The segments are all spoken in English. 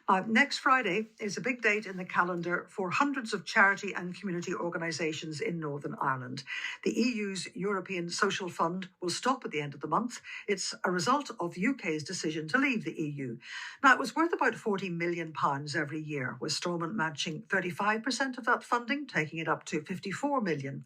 Now, next Friday is a big date in the calendar for hundreds of charity and community organisations in Northern Ireland. The EU's European Social Fund will stop at the end of the month. It's a result of the UK's decision to leave the EU. Now, it was worth about £40 million every year, with Stormont matching 35% of that funding, taking it up to £54 million.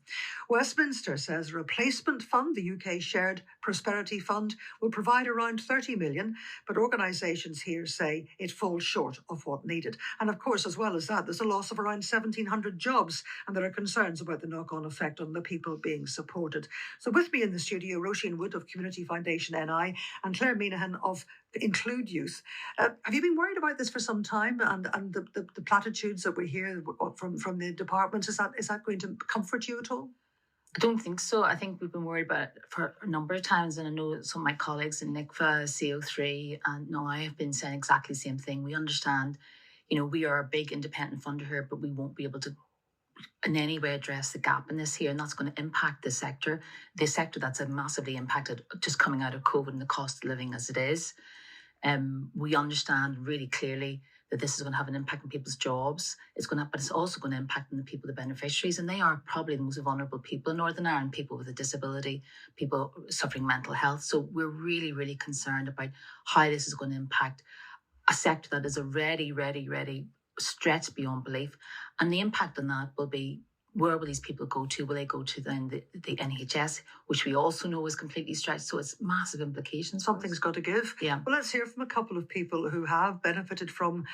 Westminster says a replacement fund, the UK Shared Prosperity Fund, will provide around £30 million, but organisations here say it falls short of what needed. And of course, as well as that, there's a loss of around 1,700 jobs, and there are concerns about the knock-on effect on the people being supported. So with me in the studio, Róisín Wood of Community Foundation NI and Claire Minahan of Include Youth. Have you been worried about this for some time, and the platitudes that we hear from the department, is that going to comfort you at all? I don't think so. I think we've been worried about it for a number of times, and I know some of my colleagues in NICFA, CO3, and now I have been saying exactly the same thing. We understand, we are a big independent funder here, but we won't be able to in any way address the gap in this here, and that's going to impact the sector that's massively impacted just coming out of COVID and the cost of living as it is. We understand really clearly that this is going to have an impact on people's jobs. But it's also going to impact on the people, the beneficiaries, and they are probably the most vulnerable people in Northern Ireland, people with a disability, people suffering mental health. So we're really, really concerned about how this is going to impact a sector that is already stretched beyond belief. And the impact on that will be, where will these people go to? Will they go to then the NHS, which we also know is completely stretched? So it's massive implications. Something's got to give. Yeah. Well, let's hear from a couple of people who have benefited from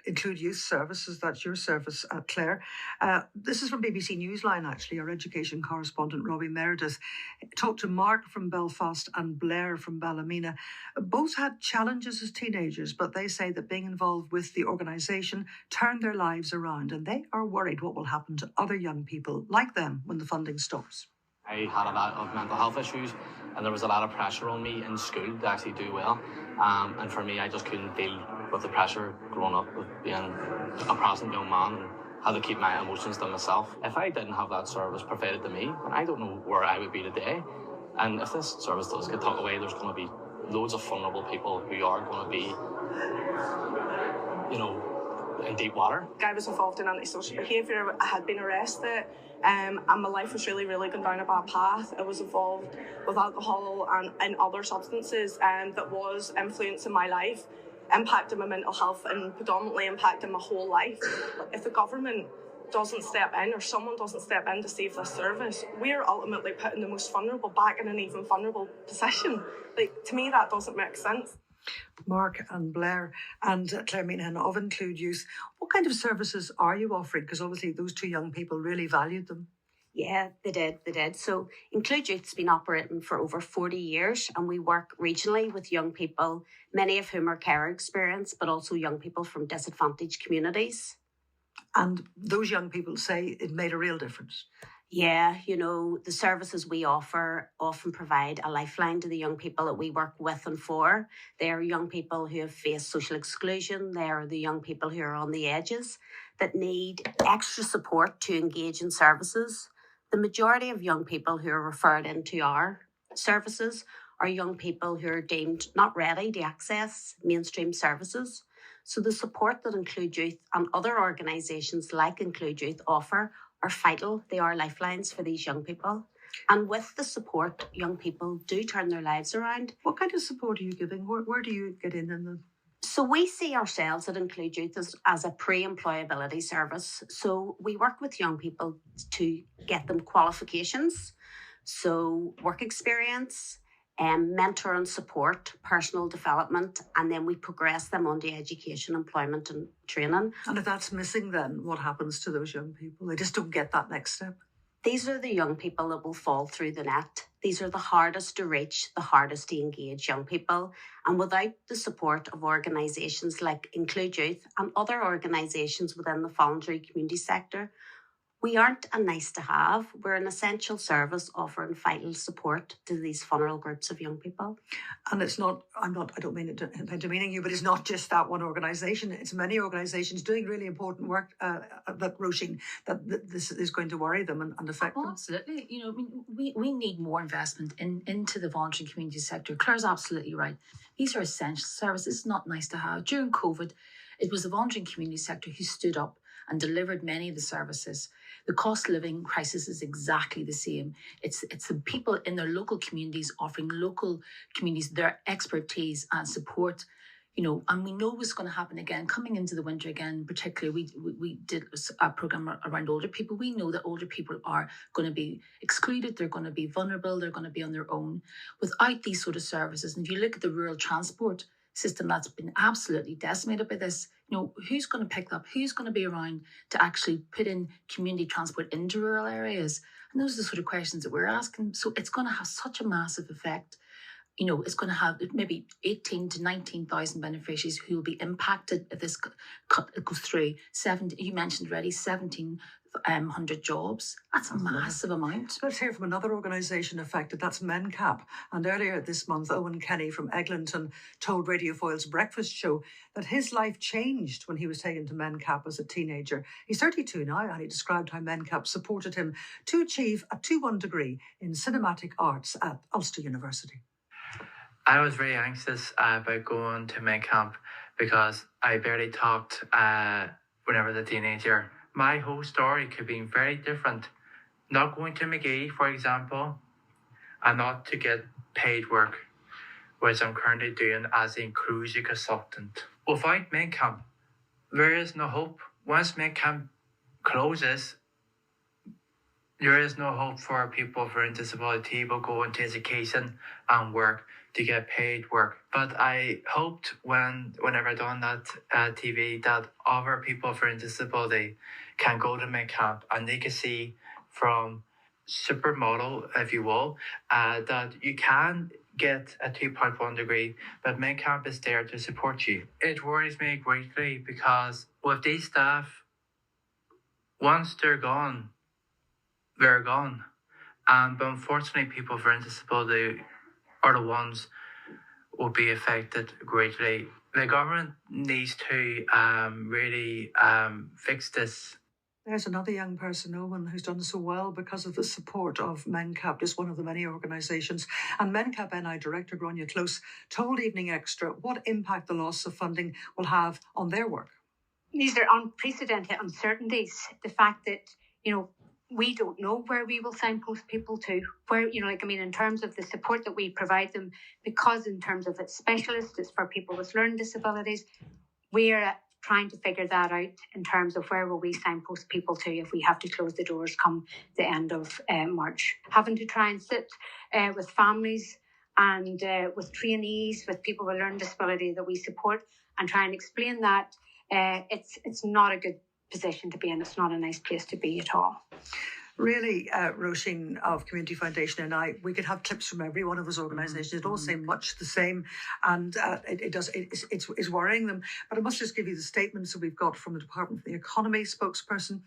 Include Youth Services. That's your service, Claire. This is from BBC Newsline, actually. Our education correspondent, Robbie Meredith, talked to Mark from Belfast and Blair from Ballymena. Both had challenges as teenagers, but they say that being involved with the organisation turned their lives around, and they are worried what will happen to other young people like them when the funding stops. I had a lot of mental health issues, and there was a lot of pressure on me in school to actually do well. And for me, I just couldn't deal with the pressure growing up with being a present young man and had to keep my emotions to myself. If I didn't have that service provided to me, then I don't know where I would be today. And if this service does get took away, there's going to be loads of vulnerable people who are going to be, in deep water. I was involved in antisocial behaviour. I had been arrested, and my life was really going down a bad path. I was involved with alcohol and other substances that was influencing my life, impacting my mental health, and predominantly impacting my whole life. If the government doesn't step in, or someone doesn't step in to save this service, we're ultimately putting the most vulnerable back in an even vulnerable position. To me, that doesn't make sense. Mark and Blair and Claire Minahan of Include Youth, what kind of services are you offering? Because obviously those two young people really valued them. Yeah, they did. So Include Youth's been operating for over 40 years, and we work regionally with young people, many of whom are care experienced, but also young people from disadvantaged communities. And those young people say it made a real difference. Yeah, the services we offer often provide a lifeline to the young people that we work with and for. They are young people who have faced social exclusion. They are the young people who are on the edges that need extra support to engage in services. The majority of young people who are referred into our services are young people who are deemed not ready to access mainstream services. So the support that Include Youth and other organisations like Include Youth offer are vital. They are lifelines for these young people. And with the support, young people do turn their lives around. What kind of support are you giving? Where do you get in the... So we see ourselves at Include Youth as a pre-employability service. So we work with young people to get them qualifications, so work experience, mentor and support, personal development, and then we progress them onto education, employment and training. And if that's missing, then what happens to those young people? They just don't get that next step. These are the young people that will fall through the net. These are the hardest to reach, the hardest to engage young people. And without the support of organisations like Include Youth and other organisations within the voluntary community sector, We aren't a nice to have. We're an essential service offering vital support to these vulnerable groups of young people. And it's not, I don't mean it demeaning you, but it's not just that one organisation. It's many organisations doing really important work that Róisín, that this is going to worry them and affect them. Absolutely. I mean, we need more investment into the voluntary community sector. Claire's absolutely right. These are essential services. It's not nice to have. During COVID, it was the voluntary community sector who stood up and delivered many of the services. The cost of living crisis is exactly the same. It's the people in their local communities offering local communities their expertise and support, and we know what's going to happen again, coming into the winter again, particularly we did a programme around older people. We know that older people are going to be excluded, they're going to be vulnerable, they're going to be on their own. Without these sort of services, and if you look at the rural transport system that's been absolutely decimated by this, who's going to pick up, who's going to be around to actually put in community transport into rural areas? And those are the sort of questions that we're asking. So it's going to have such a massive effect. It's going to have maybe 18 to 19,000 beneficiaries who will be impacted if this goes through. You mentioned already 1,700 jobs. That's a massive amount. Let's hear from another organisation affected. That's MenCap. And earlier this month, Owen Kenny from Eglinton told Radio Foyle's Breakfast Show that his life changed when he was taken to MenCap as a teenager. He's 32 now, and he described how MenCap supported him to achieve a 2-1 degree in cinematic arts at Ulster University. I was very anxious about going to main camp because I barely talked when I was a teenager. My whole story could be very different. Not going to McGee, for example, and not to get paid work, which I'm currently doing as an inclusion consultant. Without main camp, there is no hope. Once main camp closes, there is no hope for people with disability will go into education and work to get paid work. But I hoped whenever I done that TV that other people with disability can go to main camp and they can see from supermodel, if you will, that you can get a 2.1 degree, but main camp is there to support you. It worries me greatly because with these staff, once they're gone, they're gone. But unfortunately, people with disability are the ones who will be affected greatly. The government needs to really fix this. There's another young person, Owen, who's done so well because of the support of MenCap, just one of the many organisations. And MenCap NI Director Gráinne Close told Evening Extra what impact the loss of funding will have on their work. These are unprecedented uncertainties. The fact that, we don't know where we will signpost people to, in terms of the support that we provide them, because in terms of its specialists, it's for people with learning disabilities. We're trying to figure that out in terms of where will we signpost people to if we have to close the doors come the end of March. Having to try and sit with families and with trainees, with people with learning disability that we support, and try and explain that it's not a good position to be in. It's not a nice place to be at all. Really, Róisín of Community Foundation and I, we could have clips from every one of those organisations. It all say much the same, and it's worrying them. But I must just give you the statements that we've got from the Department for the Economy spokesperson.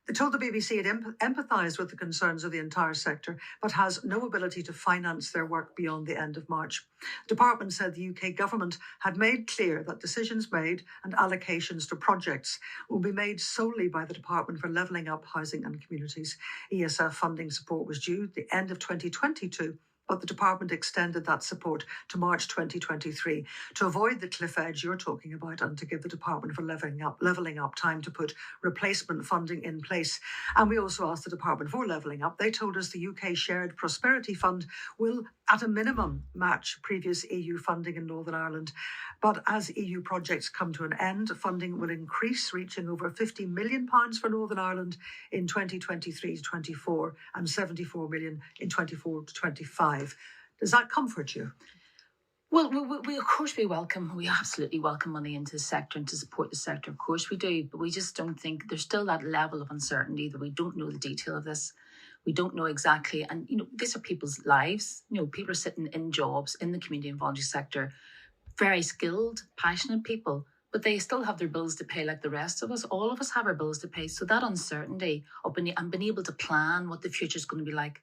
They told the BBC it empathised with the concerns of the entire sector, but has no ability to finance their work beyond the end of March. The department said the UK government had made clear that decisions made and allocations to projects will be made solely by the Department for Levelling Up Housing and Communities. ESF funding support was due at the end of 2022, but the department extended that support to March 2023 to avoid the cliff edge you're talking about and to give the Department for Levelling Up time to put replacement funding in place. And we also asked the Department for Levelling Up. They told us the UK Shared Prosperity Fund will, at a minimum, match previous EU funding in Northern Ireland. But as EU projects come to an end, funding will increase, reaching over £50 million for Northern Ireland in 2023 to 24 and £74 million in 24 to 25. Does that comfort you? Well, we of course we absolutely welcome money into the sector and to support the sector. Of course we do, but we just don't think there's still that level of uncertainty that we don't know the detail of this. We don't know exactly, and these are people's lives. People are sitting in jobs in the community and voluntary sector, very skilled, passionate people, but they still have their bills to pay like the rest of us. All of us have our bills to pay. So that uncertainty of being able to plan what the future is going to be like,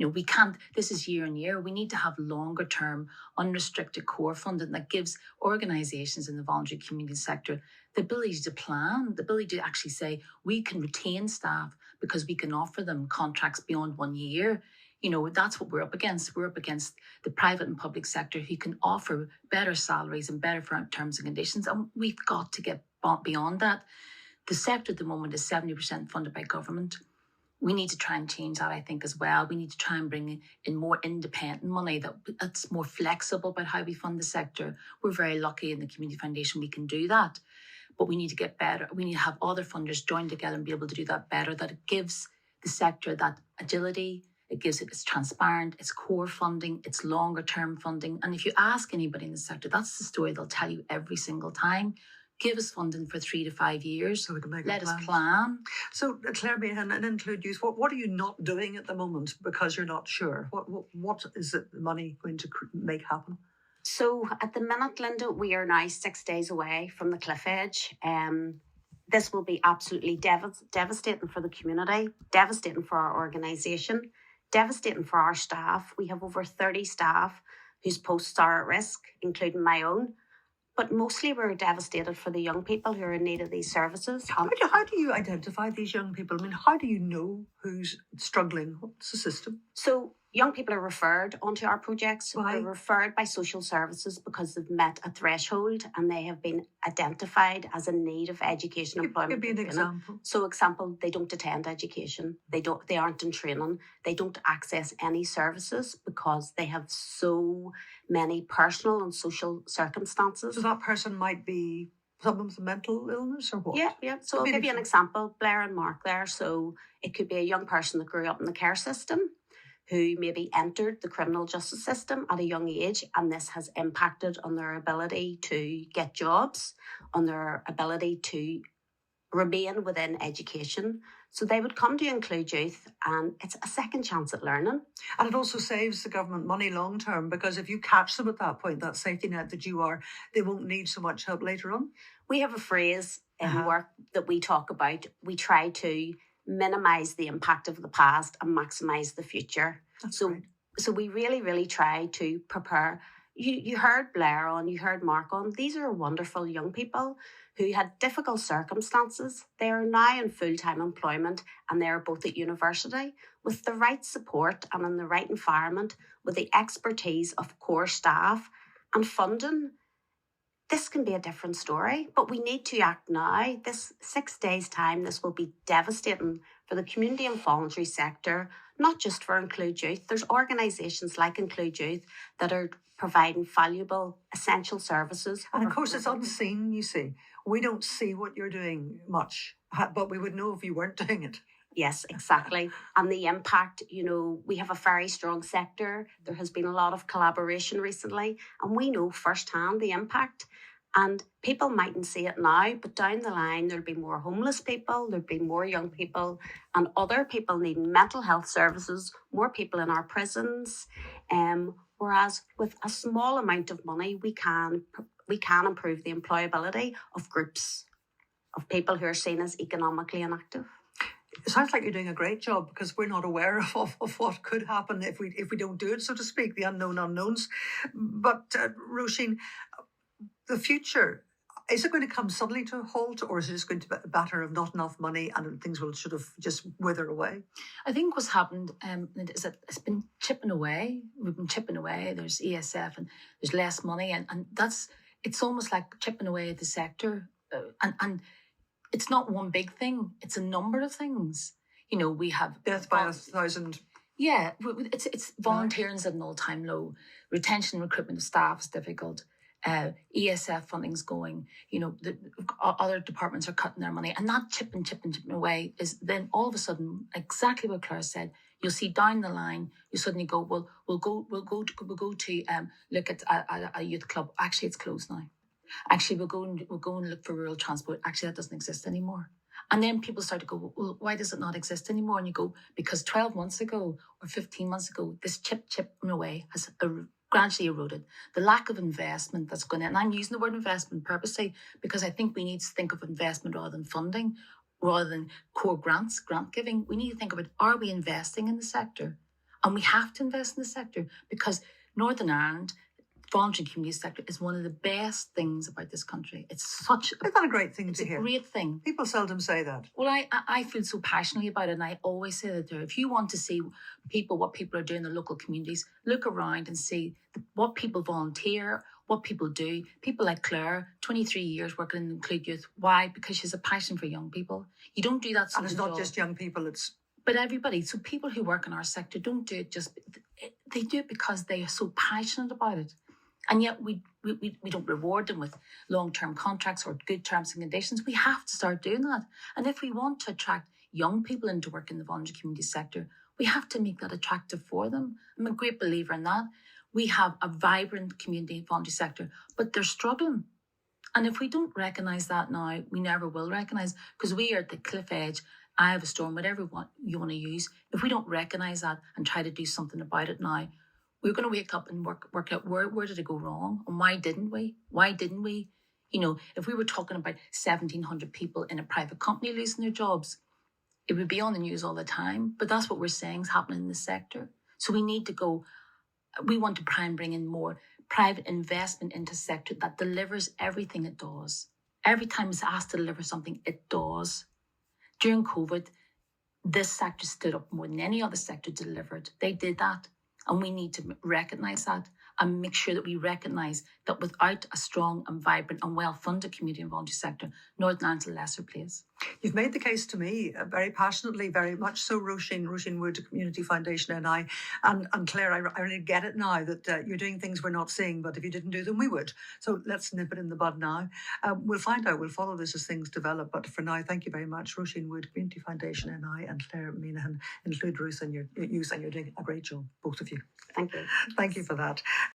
we can't, this is year on year. We need to have longer term, unrestricted core funding that gives organisations in the voluntary community sector the ability to plan, the ability to actually say, we can retain staff because we can offer them contracts beyond 1 year. That's what we're up against. We're up against the private and public sector who can offer better salaries and better terms and conditions. And we've got to get beyond that. The sector at the moment is 70% funded by government. We need to try and change that, I think, as well. We need to try and bring in more independent money that's more flexible about how we fund the sector. We're very lucky in the Community Foundation we can do that. But we need to get better. We need to have other funders join together and be able to do that better, that it gives the sector that agility, it's transparent, it's core funding, it's longer term funding. And if you ask anybody in the sector, that's the story they'll tell you every single time. Give us funding for 3 to 5 years. So we can let us plan. So, Claire Meehan, and Include Youth, what are you not doing at the moment because you're not sure? What is it the money going to make happen? So at the minute, Linda, we are now 6 days away from the cliff edge. This will be absolutely devastating for the community, devastating for our organisation, devastating for our staff. We have over 30 staff whose posts are at risk, including my own. But mostly we're devastated for the young people who are in need of these services. How do you identify these young people? I mean, how do you know who's struggling? What's the system? So young people are referred onto our projects. Why? They're referred by social services because they've met a threshold and they have been identified as in need of education, employment. Give me an example. So, example, they don't attend education. They aren't in training. They don't access any services because they have so many personal and social circumstances. So that person might be someone with a mental illness or what? Yeah. So I'll give you an example. Blair and Mark there. So it could be a young person that grew up in the care system, who maybe entered the criminal justice system at a young age, and this has impacted on their ability to get jobs, on their ability to remain within education. So they would come to Include Youth, and it's a second chance at learning. And it also saves the government money long term, because if you catch them at that point, that safety net that you are, they won't need so much help later on. We have a phrase in work that we talk about. We try to minimise the impact of the past and maximise the future. That's so right. So we really, really try to prepare. You heard Blair on, you heard Mark on. These are wonderful young people who had difficult circumstances. They are now in full-time employment and they're both at university. With the right support and in the right environment, with the expertise of core staff and funding, this can be a different story, but we need to act now. This 6 days' time, this will be devastating for the community and voluntary sector, not just for Include Youth. There's organisations like Include Youth that are providing valuable, essential services. And of course, it's unseen, you see. We don't see what you're doing much, but we would know if you weren't doing it. Yes, exactly. And the impact, we have a very strong sector. There has been a lot of collaboration recently, and we know firsthand the impact. And people mightn't see it now, but down the line, there'll be more homeless people, there'll be more young people, and other people needing mental health services, more people in our prisons. Whereas with a small amount of money, we can improve the employability of groups of people who are seen as economically inactive. It sounds like you're doing a great job, because we're not aware of what could happen if we don't do it, so to speak, the unknown unknowns. But Róisín, the future, is it going to come suddenly to a halt, or is it just going to be a matter of not enough money and things will sort of just wither away? I think what's happened is that it's been chipping away. We've been chipping away. There's ESF and there's less money, and it's almost like chipping away at the sector. And it's not one big thing. It's a number of things. We have death by 1,000. Yeah, it's volunteering's at an all-time low. Retention and recruitment of staff is difficult. ESF funding's going. The other departments are cutting their money, and that chipping away is then all of a sudden exactly what Claire said. You'll see down the line, you suddenly go, well, we'll go to look at a youth club. Actually, it's closed now. Actually, we'll go and look for rural transport. Actually, that doesn't exist anymore. And then people start to go, well, why does it not exist anymore? And you go, because 12 months ago or 15 months ago, this chipping away has gradually eroded. The lack of investment that's going in, and I'm using the word investment purposely because I think we need to think of investment rather than funding, rather than core grants, grant giving. We need to think of it, are we investing in the sector? And we have to invest in the sector because Northern Ireland, voluntary community sector is one of the best things about this country. It's such Isn't that a great thing it's to a hear? great thing. People seldom say that. Well, I feel so passionately about it, and I always say that if you want to see what people are doing in the local communities, look around and see what people volunteer, what people do. People like Claire, 23 years working in Include Youth. Why? Because she's a passion for young people. You don't do that. And it's not just young people, but everybody. So people who work in our sector don't do it they do it because they are so passionate about it. And yet we don't reward them with long-term contracts or good terms and conditions. We have to start doing that. And if we want to attract young people into work in the voluntary community sector, we have to make that attractive for them. I'm a great believer in that. We have a vibrant community voluntary sector, but they're struggling. And if we don't recognise that now, we never will recognise, because we are at the cliff edge. I have a storm, whatever you want to use. If we don't recognise that and try to do something about it now, we're going to wake up and work out where did it go wrong and why didn't we? Why didn't we? You know, if we were talking about 1,700 people in a private company losing their jobs, it would be on the news all the time. But that's what we're saying is happening in the sector. So we need to go, we want to try and bring in more private investment into the sector that delivers everything it does. Every time it's asked to deliver something, it does. During COVID, this sector stood up more than any other sector delivered. They did that. And we need to recognise that and make sure that we recognise that without a strong and vibrant and well-funded community and voluntary sector, Northern Ireland's a lesser place. You've made the case to me very passionately, very much so, Róisín Wood, Community Foundation NI. And Claire, I really get it now that you're doing things we're not seeing, but if you didn't do them, we would. So let's nip it in the bud now. We'll find out, we'll follow this as things develop. But for now, thank you very much, Róisín Wood, Community Foundation NI, and Claire Menahan, Include Youth, and you're doing a great job, both of you. Thank you. Thank you for that.